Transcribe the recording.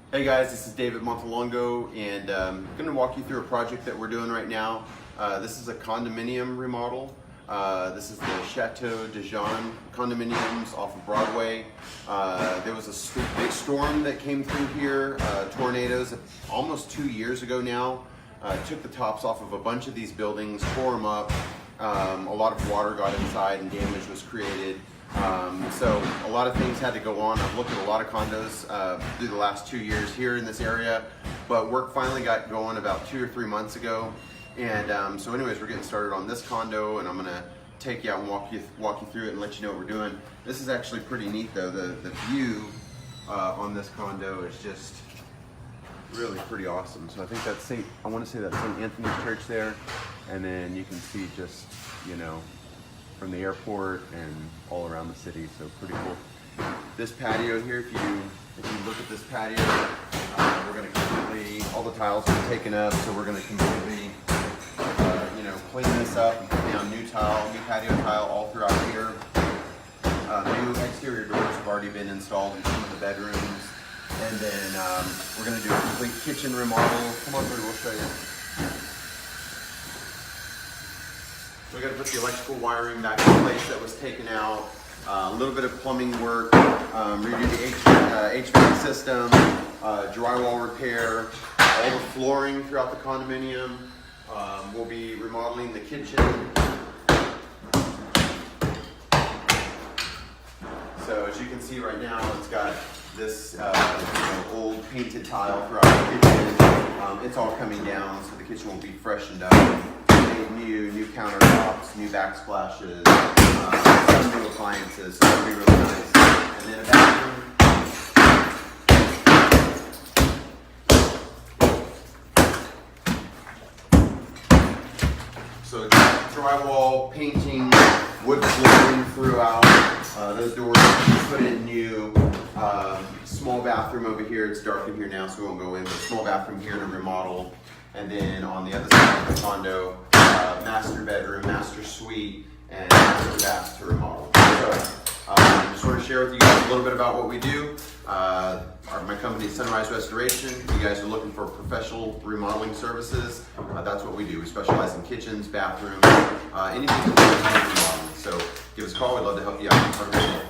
Hey guys, this is David Montelongo, and I'm going to walk you through a project that we're doing right now. This is a condominium remodel. This is the Chateau de Jean condominiums off of Broadway. There was a big storm that came through here, tornadoes, almost 2 years ago now. Took the tops off of a bunch of these buildings, tore them up. A lot of water got inside and damage was created. So a lot of things had to go on. I've looked at a lot of condos through the last 2 years here in this area, but work finally got going about 2 or 3 months ago. And so anyways, we're getting started on this condo, and I'm gonna take you out and walk you through it and let you know what we're doing. This is actually pretty neat though. The view on this condo is just really pretty awesome. So I think that's I want to say that's St. Anthony's Church there, and then you can see just, you know, from the airport and all around the city, so pretty cool. This patio here, if you look at this patio, we're going to completely, all the tiles are taken up, so we're going to completely, clean this up and put down new patio tile all throughout here. New exterior doors have already been installed in some of the bedrooms, and then we're going to do a complete kitchen remodel. Come on through, we'll show you. So we got to put the electrical wiring back in place that was taken out, a little bit of plumbing work, redo the HVAC system, drywall repair, all the flooring throughout the condominium. We'll be remodeling the kitchen. So as you can see right now, it's got this old painted tile throughout the kitchen. It's all coming down, so the kitchen will be freshened up. New countertops, new backsplashes, some new appliances, so that'll be really nice. And then a bathroom. So drywall, painting, wood flooring throughout. Those doors put in new. Small bathroom over here. It's dark in here now, so we won't go in. But small bathroom here to remodel. And then on the other side of the condo, master bedroom, master suite, and master bath to remodel. So just want to share with you guys a little bit about what we do. My company is Sunrise Restoration. If you guys are looking for professional remodeling services, that's what we do. We specialize in kitchens, bathrooms, anything that remodeling. So give us a call. We'd love to help you out.